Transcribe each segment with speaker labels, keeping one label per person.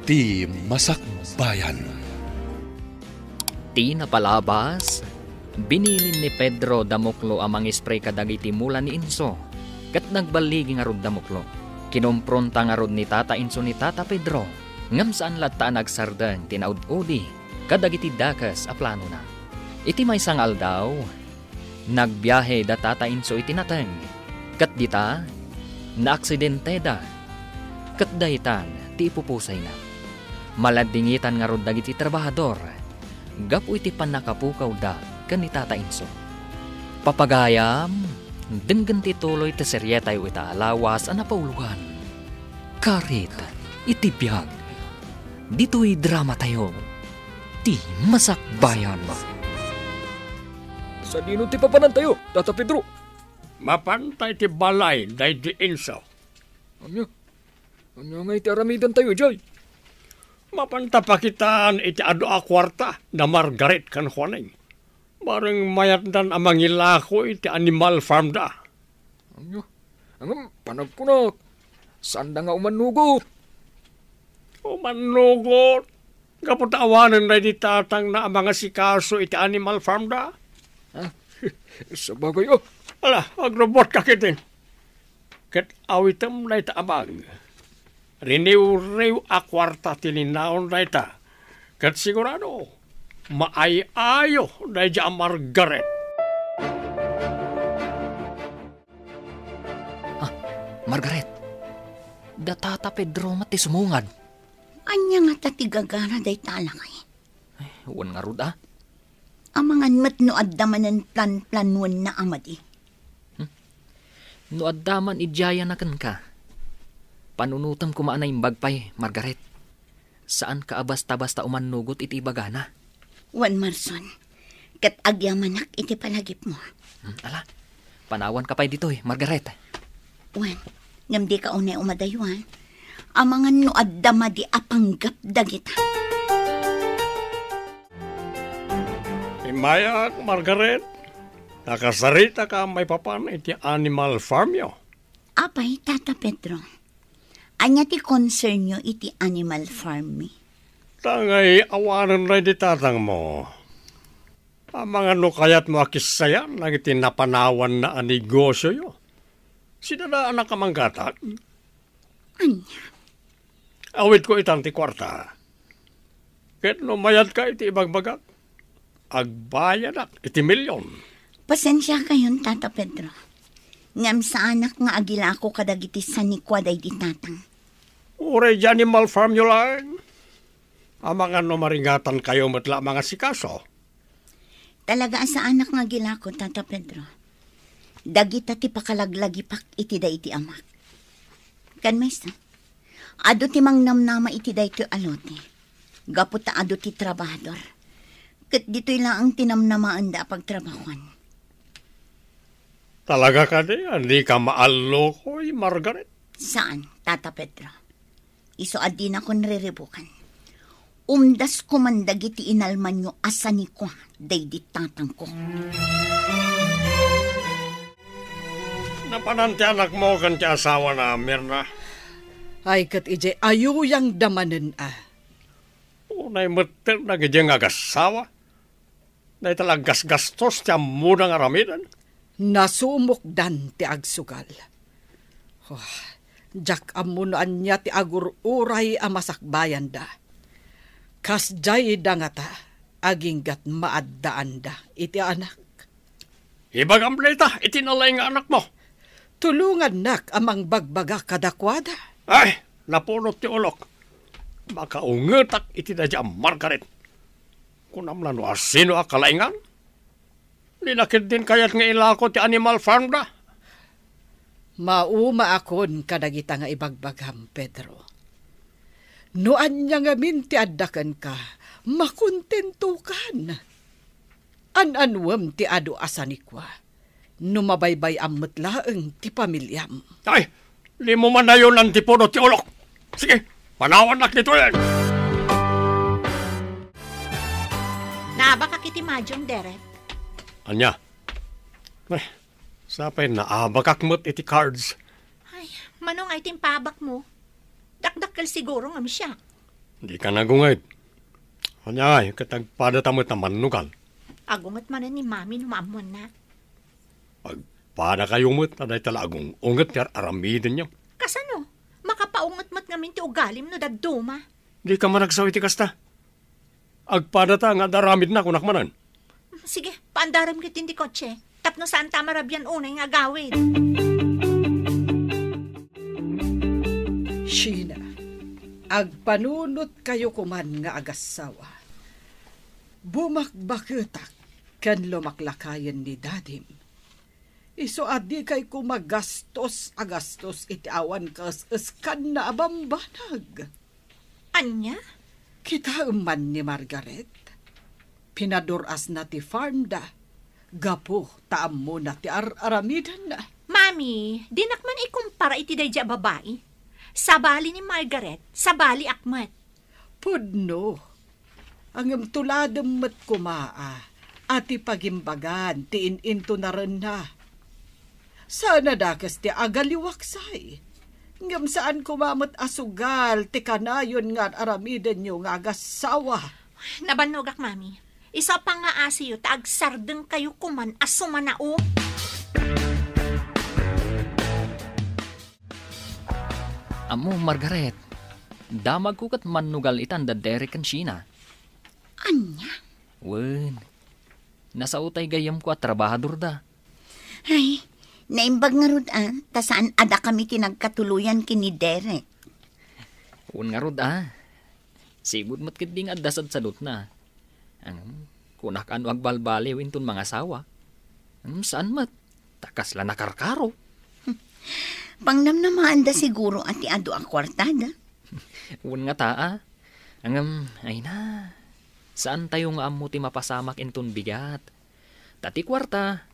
Speaker 1: Ti Masakbayan.
Speaker 2: Ti napalabas, binilin ni Pedro Damoklo amang spray kadagiti mula ni Inso. Kat nagbaligi nga rod Damoklo. Kinompronta nga rod ni Tata Inso ni Tata Pedro. Ngam saan latta nagsardeng tinaud-udi kadagiti dakas a plano na. Iti may sangal daw, nagbiyahe da Tata Inso iti nateng. Kat dita, naaksidente da. Kat dahitan, ti ipupusay na. Maladingitan nga rod dagiti trabahador. Gapu iti panakapukaw da kan ni Tata Inso. Papagayam, denggan ti tuloy ti seryetay o ita alawas a napauluhan. Karit, iti biyag. Dito'y drama tayo. Ti Masakbayan.
Speaker 3: Sa dino ti papanan tayo, Tata Pedro?
Speaker 4: Mapantay ti balay, day di Inso.
Speaker 3: Ano nga iti aramidan tayo, Jay?
Speaker 4: Mapanta pakitaan iti ado a kwarta na Margaret kan Juaning. Barang mayat dan amang ilako iti animal farm da.
Speaker 3: Ang panagkunak, saan da nga umanugot?
Speaker 4: Umanugot. Kaputawanan na di tatang na mga sikaso iti animal farm da.
Speaker 3: Sa bagay,
Speaker 4: Ala, agrobot ka kitin. Kat awitam na ita amang. Riniw-riw a kwarta tilinaon na ita. Kat sigurado, maayayo na iti Margaret.
Speaker 2: Margaret, da Tata Pedro mati sumungad.
Speaker 5: Anya nga tatigagara day talakay.
Speaker 2: Huwan nga rod
Speaker 5: Amangan mat no addamanan plan-planuan na amadi.
Speaker 2: No addaman ijaya na kan ka. Panunutam ko maanay bagpay, Margaret. Saan ka basta-basta umanugot iti bagana?
Speaker 5: Wan Marson, kat agyamanak iti palagip mo.
Speaker 2: Ala, panawan ka pa'y dito Margaret.
Speaker 5: Wan, ngam di ka unay umadayuan. Amangan no addama di apanggap dagita.
Speaker 4: Imayak, Margaret. Nakasarita ka may papan iti animal farm yo.
Speaker 5: Apay, Tata Pedro. Anya ti concern nyo iti animal farm mi?
Speaker 4: Tangay awanan na di tatang mo. Ang mga no kayat mo akisayan na iti napanawan na negosyo yo. Sina na anak kamang gatak?
Speaker 5: Anya?
Speaker 4: Awit ko itang ti kwarta. Ket no mayad ka iti ibagbagak. Agbayad ak iti milyon.
Speaker 5: Pasensya kayon, Tata Pedro. Ngam sa anak nga agila ko kadagiti sanikwaday di tatang.
Speaker 4: Uray di animal farm yo lang. Ang mga no maringatan kayo matla mga sikaso.
Speaker 5: Talaga sa anak nga agila ko, Tata Pedro. Dagita ti pakalaglagipak iti da iti amak. Kan maysa, ado ti mangnamnama iti da iti alote. Gaputa ado ti trabahador. Kat dito'y lang ang tinamnamaan da pagtrabahuan.
Speaker 4: Talaga ka di, hindi ka maalokoy, Margaret.
Speaker 5: Saan, Tata Pedro? Iso adi na ko nriribukan. Umdas ko man dagiti inalman nyo asani ko, day di tatang ko.
Speaker 4: Napananti anak mo kan ti asawa na, Mirna.
Speaker 6: Ay kat ije ayuyang damanen
Speaker 4: Unay mater na gijeng agasawa. Na talagas gastos ti amuna nga ramidan.
Speaker 6: Nasumukdan ti agsugal. Jak amunoan niya ti agururay a masakbayan da. Kas jay dangata, aginggat maaddaan da iti anak.
Speaker 4: Ibagampleta, itinalay nga anak mo.
Speaker 6: Tulungan nak amang bagbaga kadakwada.
Speaker 4: Ay, napunot ti ulok. Baka ungetak iti da dyan, Margaret. Kunam na no asino akalaingan. Linakid din kayat nga ilako ti animal farm da.
Speaker 6: Mauma akon kadagita nga ibagbagam, Pedro. Noan niya nga minti addakan ka, makontentukan. An-anwam ti adu asanikwa. Numabaybay amot laeng ti pamilyam.
Speaker 4: Ay, di mo man na yun ang tipuno ti ulok. Sige, panawan nak nito yan.
Speaker 7: Naabak kiti madyong deret.
Speaker 4: Anya? Ay, sapay naabakakmot iti cards.
Speaker 7: Ay, manong ay timpabak mo. Dakdakkel siguro nga misya.
Speaker 4: Di ka nagungayt. Anyay, katagpada tamot na manukal.
Speaker 7: Agungat man ni mami numamon na.
Speaker 4: Agpada kayo mo't na dahi talagang ungat yar aramidin niyo.
Speaker 7: Kasano? Makapaungat-mat ngamin ti ugalim no dagduma.
Speaker 4: Di ka managsawi ti kasta. Agpada ta nga daramid na kunakmanan.
Speaker 7: Sige, paandaram kit hindi kotse. Tapno saan tamarabyan unay nga gawin.
Speaker 6: Sheena, agpanunot kayo kuman nga agasawa. Bumakbaketak kan lumaklakayan ni dadim. Iso adi kay kumagastos agastos iti awan kas eskan na abambanag.
Speaker 7: Anya?
Speaker 6: Kita man ni Margaret. Pinaduras na ti farm da. Gapo taam mo na ti aramidan na.
Speaker 7: Mami, dinakman ikumpara iti dayja babae. Sabali ni Margaret, sabali akmat.
Speaker 6: Pudno. Ang tuladem mat kumaa. Ati pagimbagan, tiin into na rin na. Sana dakas ti agaliwaksay. Ngam saan kumamot asugal, ti kanayon nga aramidan nyo nga agasawa.
Speaker 7: Nabanogak, Mami. Isa pa nga asiyo, taagsardeng kayo kuman asumanao.
Speaker 2: Amo, Margaret, damag ko kat manugal itan da Derek and Sheena.
Speaker 5: Anya?
Speaker 2: Wen, nasa utay gayam ko at trabahador da.
Speaker 5: Ay, naimbag nga rod ta saan ada kami tinagkatuluyan kini Derek.
Speaker 2: Wen nga rod sigud mat kit ding addasad sadot na. Kunak ano agbalbaliw inton mga asawa. Saan mat? Takas la nakarkaro.
Speaker 5: Pangnamnamaan da siguro ati ado ang kwartada.
Speaker 2: Wen nga taa. Ay na. Saan tayo nga amo ti mapasamak inton bigat? Tati kwarta.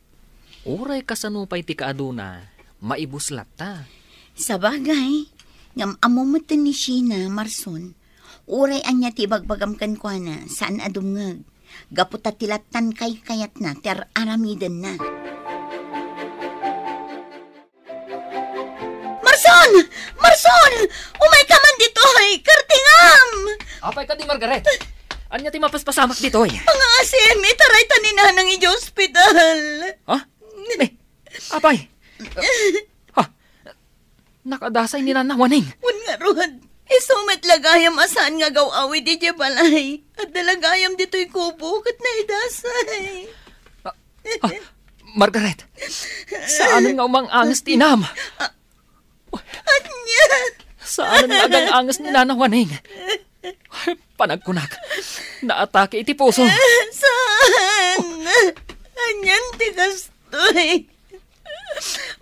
Speaker 2: Uray kasanupay ti kaaduna. Maibuslat ta.
Speaker 5: Sabagay, ngam amo mo ni Sheena, Marson. Uray anya ti bagbagam kan kwa na saan adungag. Gaputa tilatan kay kayat na ter aramidan na. Marson! Marson! Umay ka man dito ay kartingam!
Speaker 2: Apay ka di Margaret. Anya ti mapaspasamak dito ay.
Speaker 5: Mga asim, itaray tanin ng iji hospital.
Speaker 2: Ha? Apay. Nakadasay ni nanawaning.
Speaker 5: Un nga rod. Isumet lagayam asaan nga gawawi di balay. At dalagayam dito'y kubo kat na idasay.
Speaker 2: Margaret, saan nga umang angas tinam?
Speaker 5: Anya?
Speaker 2: Saan nga agang angas ni nanawaning? Panagkunak, naatake iti puso.
Speaker 5: Saan? Anyan ti kastoy.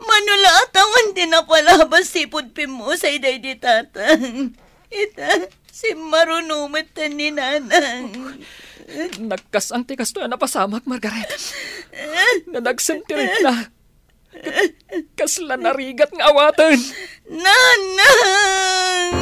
Speaker 5: Manula atawan din na palabas sipod pimo sa iday di tatang. Ita, si marunumat ni nanang.
Speaker 2: Nagkasang tikas to na pasamak, Margaret. Na nagsentirit na. Kasla narigat ng awatan.
Speaker 5: Nanang!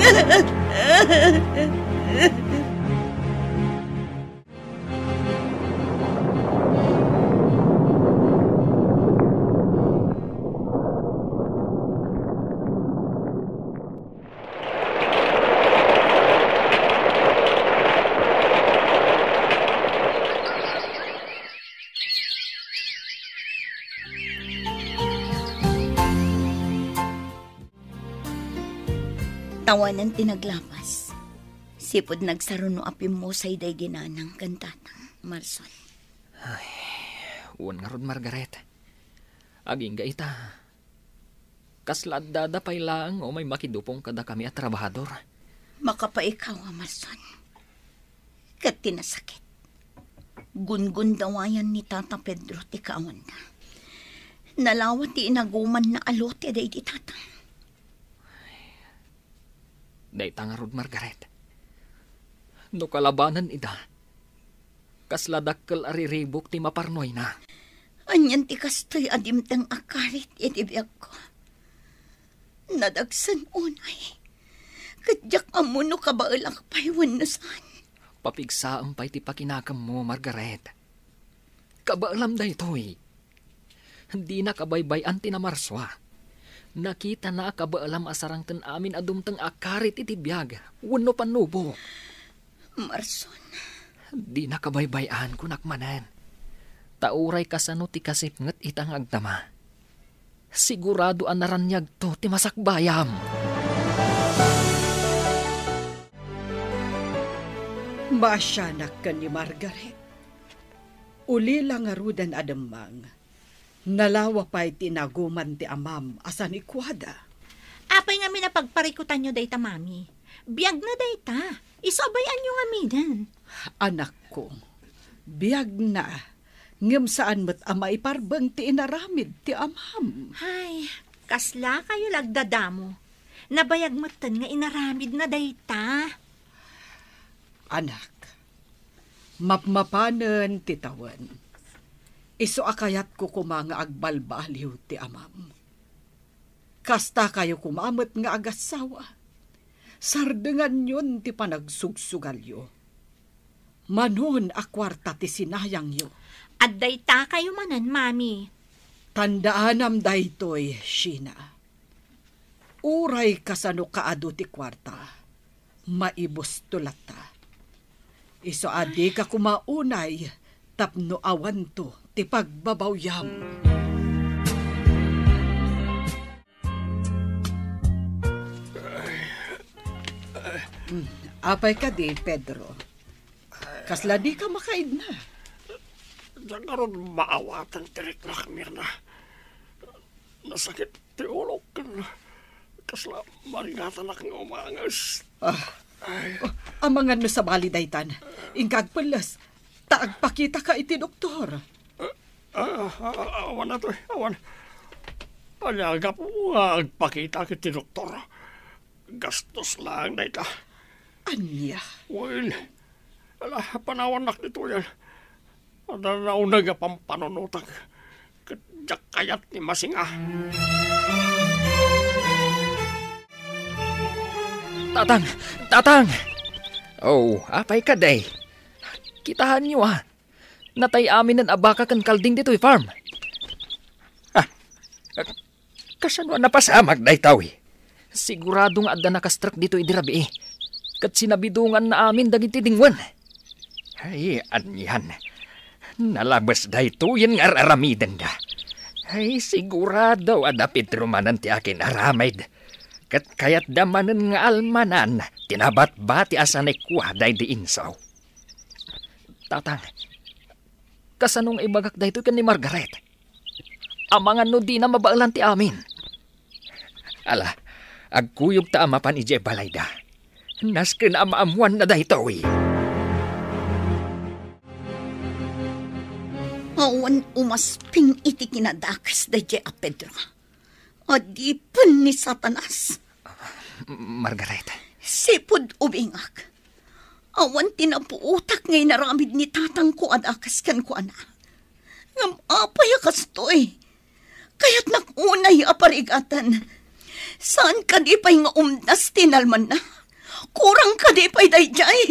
Speaker 5: Tawanan tinaglapas. Sipod nagsaruno apim mo sa iday ginanang kantatang, Marson.
Speaker 2: Ay, uwan nga rod, Margaret. Aging ga ita. Kaslad dadapay lang o may makidupong kada kami at trabahador.
Speaker 5: Makapaikaw, Marson. Kat tinasakit. Gungun dawayan ni Tata Pedro ti kaon na. Nalawat ti inaguman na alote day di tatang.
Speaker 2: Dayta nga rod, Margaret. No kalabanan ida. Kasladakkel ariribok ti maparnoy na.
Speaker 5: Anyan ti kastoy adimtang akarit itibiyag ko. Nadagsan unay. Kadyak amuno kabaalang paywan na saan.
Speaker 2: Papigsaam pa'y ti pakinakam mo, Margaret. Kabaalam da ito'y. Hindi na kabaybay-an ti na marswa. Nakita na kabaalam asarang tan amin adumtang akarit iti biyag. Wano panubo.
Speaker 5: Marson.
Speaker 2: Di nakabaybayan ko nakmanan. Tauray kasano ti kasipnget itang agdama. Sigurado an naranyag to ti masakbayam.
Speaker 6: Masyanak ka ni Margaret. Uli lang arudan adamang. Nalawa pa'y tinaguman ti amam asan ikwada.
Speaker 7: Apay nga minapagparikutan nyo dayta, mami. Biyag na dayta. Isabayan nyo nga minan.
Speaker 6: Anak ko, biyag na. Ngem saan mo't ama iparbang ti inaramid ti amam.
Speaker 7: Ay, kasla kayo lagdadamo. Nabayag matan nga inaramid na dayta.
Speaker 6: Anak, mapmapanen ti tawan. Iso akayat ko kumanga agbalbaliw ti amam. Kasta kayo kumamot nga agasawa. Sardengan yun ti panagsugsugalyo. Manon akwarta ti sinayang yo.
Speaker 7: At dayta kayo manan, mami.
Speaker 6: Tandaanam daytoy, Sheena. Uray kasano kaado ti kwarta. Maibos tulata. Iso adi ka kumaunay, tapno awan to ti pagbabawyam. Apay ka di, Pedro. Kasla di ka makaid na.
Speaker 4: Diyan nga ron maawatan tirik na kami na. Nasakit ti ulok ka na. Kasla maringatan akong umangas.
Speaker 6: Amangan no sa bali daytan. Ingkag pelas. Taagpakita ka iti doktor.
Speaker 4: Awan na to, awan. Panyaga po agpakita kiti doktor. Gastos lang na ita.
Speaker 6: Anya?
Speaker 4: Well, panawanak nito yan. Naunag ang pampanunutang. Kadyak kayat ni Masinga.
Speaker 2: Tatang! Oh, apay ka day. Kitahan niyo natay amin ng abaka kan kalding dito'y farm. Kasano napasamag day tawi? Siguradong adda nakastrak dito'y dirabi kat sinabidungan na amin dagiti dingwan. Ay, anyan. Nalabas day tuyin nga aramiden da. Ay, sigurado adapit rumanan ti akin aramid. Kat kayat damanen nga almanan, tinabat-bati asanay kuwaday di insaw. Tatang, kasanong ibagak da ito kan ni Margaret? Amangan no di na mabaalan ti amin. Ala, agkuyog ta amapan ije balay da. Nasken amaamuan na da ito
Speaker 5: Awan umasping iti kinadakas da je a Pedro. Adipon ni Satanas.
Speaker 2: Margaret.
Speaker 5: Sipod ubingak. Awan tinapuutak ngay naramid ni tatang ko adakas kan ko ana. Ngam apay akastoy. Kaya't nakunay aparigatan. Saan ka di pa'y nga umdas tinalman na? Kurang ka di pa'y dayjay.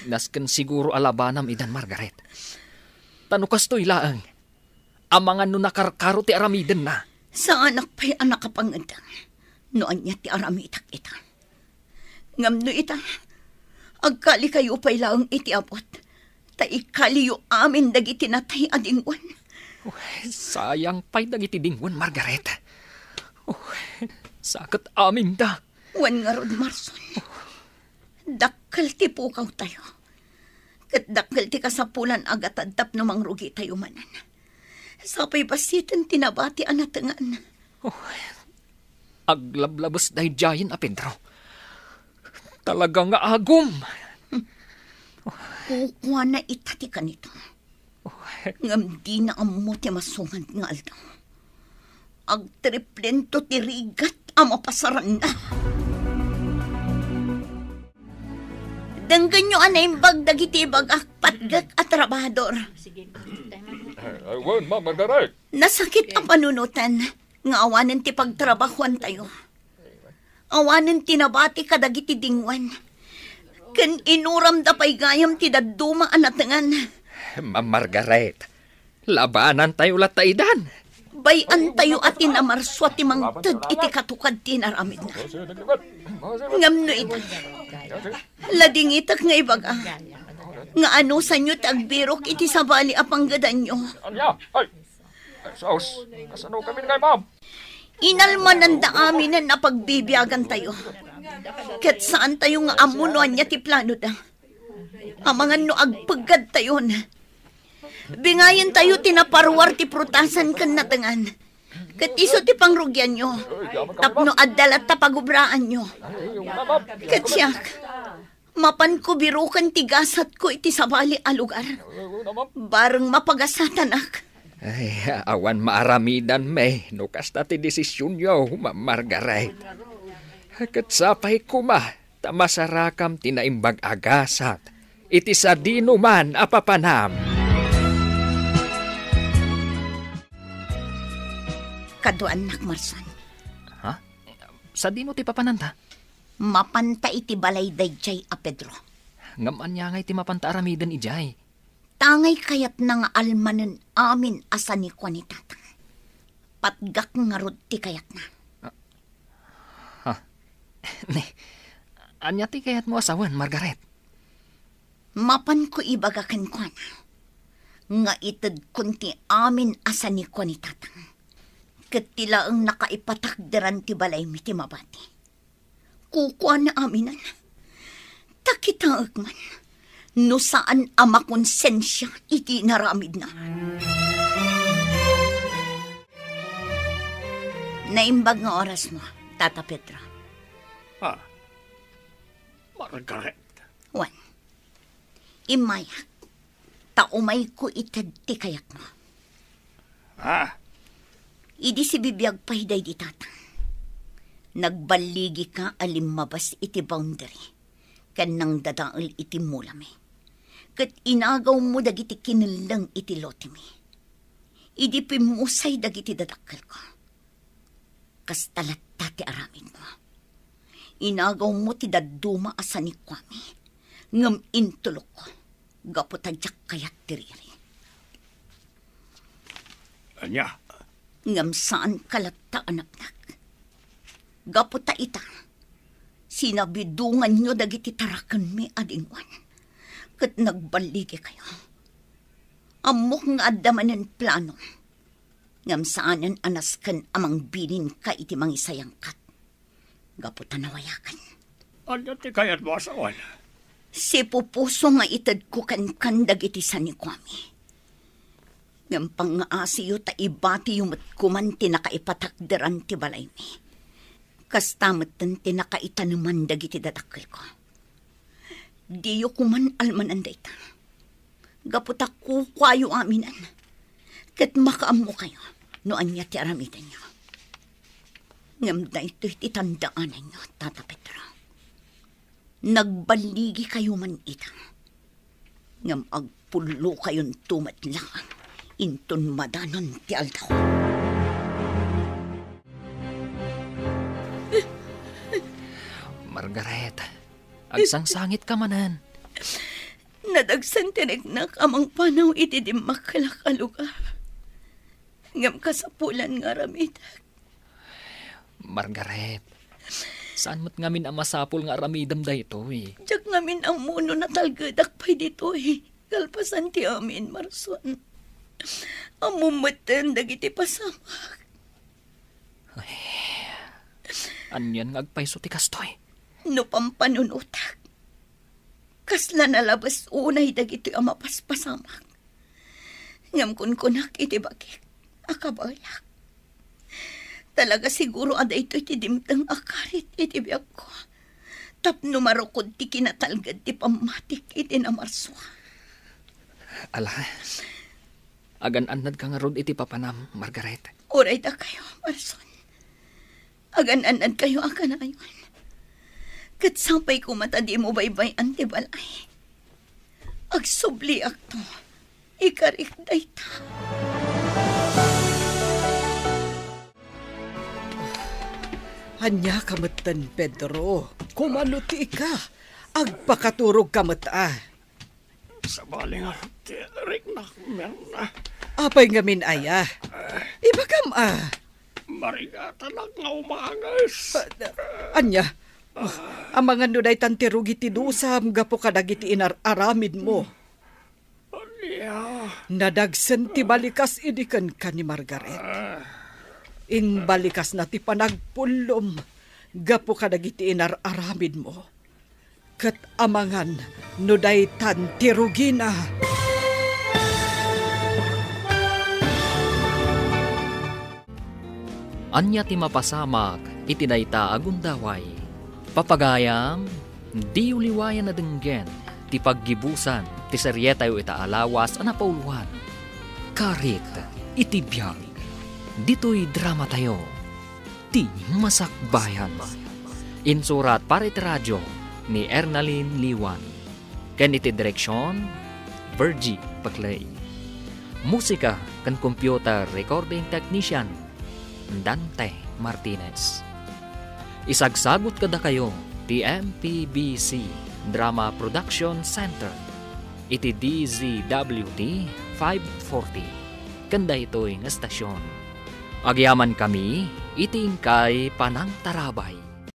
Speaker 2: Nasken siguro alabanam idan Margaret. Tano kastoy laang. Amangan no nakarkaro ti aramiden na.
Speaker 5: Sa anak pa'y anak kapangandang. Noon niya ti aramitak ita. Ngam no ita, agkali kayo pa'y laang iti abot. Ta ikali yu amin dagiti natay adingwan.
Speaker 2: Oh, sayang pa'y dagiti dingwan, Margaret. Oh, sakit amin da.
Speaker 5: Wan nga rod, Marson. Dakkel ti pukaw tayo. Kat dakkel ti kasapulan agatadtap no mangrugi tayo manan. Sapay basitin tinabati anatangan.
Speaker 2: Oh, aglablabas dahi jayin a Pedro. Talaga nga agum.
Speaker 5: Kukuha na itati ka nito. Ngam di na amo ti masungan nga aldaw. Agtriplento ti rigat ang mapasaran na. Danggan nyo anay bagdag iti bagak patgak at trabador.
Speaker 1: Aywan, Margaret.
Speaker 5: Nasakit ang panunutan. Nga awanan ti pagtrabahuan tayo. Awanan ti nabati kadagiti dingwan. Ken inuram da pa'y gayam ti daduma anatangan.
Speaker 2: Margaret, labanan tayo lataidan.
Speaker 5: Bayan tayo at inamarso at imangtad iti katukad tinaramid na. Ngam no ito. Lading itak nga ibaga. Nga ano sa inyo tagbirok iti sabali apanggadan nyo.
Speaker 3: Anya, ay, saos, kasano kami ngay, ma'am?
Speaker 5: Inalman ang daamin na napagbibiyagan tayo. Kat saan tayo nga amunuan niya ti plano da. Amangan no agpagad tayo na. Bingayan tayo tinaparwar ti prutasan kan natangan. Kat iso ti pangrugyan nyo. Tapno adalat tapagubraan nyo. Kat siyak, mapan ko birukan tigasat ko iti sabali a lugar. Bareng mapagasatan ak.
Speaker 2: Ay, awan maaramidan me. Nukas na ti desisyon nyo, Margaret. Kat sapay kuma, tamasarakam tinaimbag agasat. Iti sa dinuman apapanam.
Speaker 5: Kaduan nak Marson.
Speaker 2: Ha? Sa dino ti papananta?
Speaker 5: Mapanta iti balay dayjay a Pedro.
Speaker 2: Ngaman niya nga iti mapanta aramidan ijay.
Speaker 5: Tangay kayat na nga almanen amin asa ni kwa ni tatang. Patgak nga rod ti kayat na.
Speaker 2: Ha? Ne, anya ti kayat mo asawan, Margaret?
Speaker 5: Mapan ko ibagakan kwa na. Nga itad kunti amin asa ni kwa ni tatang. Katila ang nakaipatakderan ti balay mi ti mabati. Kukuha na aminan. Takitaag man. No saan ama konsensya iti naramid na. Naimbag nga oras mo, Tata Pedro.
Speaker 4: Margaret.
Speaker 5: Wan. Imayak. Taumay ko itad ti kayak mo. Idi si bibiyag pahiday di tatang. Nagbaligi ka alimabas iti boundary. Kanang dadaal iti mulami. Kat inagaw mo dagiti kinilang iti lotimi. Idi pimusay dagiti dadakkel ko. Kastalat tati aramid mo. Inagaw mo ti daduma asa ni kwami. Ngam intulok ko. Gaputadyak kayat tiriri.
Speaker 4: Anya?
Speaker 5: Ngam saan kalata anak-nak. Gaputa ita. Sinabidungan nyo dagiti tarakan mi adingwan. Kat nagbaligi kayo. Amok nga adamanen plano. Ngam saanan anaskan amang binin ka iti mangisayang kat. Gaputa nawayakan.
Speaker 4: Anya ti kayat mo asawan?
Speaker 5: Si pupuso nga itad ko kan dagiti sanikwami. Ngam pangaasiyo ta ibati yung matkuman tinakaipatakderan ti balay mi. Kastamat tan tinakaitanuman dagiti dadakkel ko. Diyo kuman almanan dayta. Gaputa kukwayo aminan. Kat makaammo kayo noan niya ti aramidan nyo. Ngam dayto iti tandaanan nyo, Tata Pedro. Nagbaligi kayo man ita. Ngam agpulo kayon tumat lang. Inton madanon ti aldaw.
Speaker 2: Margaret, agsangsangit ka manan.
Speaker 5: Nadagsan tinignak amang panaw iti di makalakalugar. Ngam kasapulan nga ramidag.
Speaker 2: Margaret, saan mo't ngamin ang masapul nga ramidam da ito eh?
Speaker 5: Diyak ngamin ang muno na talgadak pa'y dito eh. Kalpasan ti amin, Marson. Amumatan dagiti pasamak.
Speaker 2: Anyan ngagpayso ti kastoy.
Speaker 5: No pampanunutak. Kasla nalabas unay dagiti amapaspasamak. Ngam kunkunak iti bakit. Akabalak. Talaga siguro ada ito iti dimtang akarit iti biyag ko. Tapno marukod ti kinatalgad ti pamatik iti namarso.
Speaker 2: Ala, agan-anad ka nga rod iti papanam, Margaret.
Speaker 5: Uray da kayo, Marson. Agan-anad kayo akan ayon. Kat sampay ko mata di mo baybay antibalay. Agsubli akto. Ikarik dayta.
Speaker 6: Hanya kamatan, Pedro. Kumaluti ka. Agpakaturog kamata.
Speaker 4: Sa baling tirik na merna.
Speaker 6: Apay ngamin aya. Ibagam
Speaker 4: Marigatan nga umangas.
Speaker 6: Anya, ang mga nuday tantirugi ti dusam gapo kadagiti inaramid mo.
Speaker 4: Anya.
Speaker 6: Nadagsen ti balikas idikan ka ni Margaret. In balikas na ti panagpulom gapo kadagiti inaramid mo. Kat amangan nuday tantirugi na.
Speaker 2: Anya ti mapasamak iti dayta agundaway. Papagayam, di uliwayan na denggen ti paggibusan ti seryetayo ita alawas anapauluan. Karit iti biyag. Dito'y drama tayo. Ti Masakbayan. Insurat para iti radyo ni Ernalyn Liwan. Ken iti direksyon, Virgie Paclay. Musika kan computer recording technician, Dante Martinez. Isagsagot kada kayo ti MPBC Drama Production Center iti DZWD 540 kanda ito'y nga estasyon. Agyaman kami iti ingkay Panang Tarabay.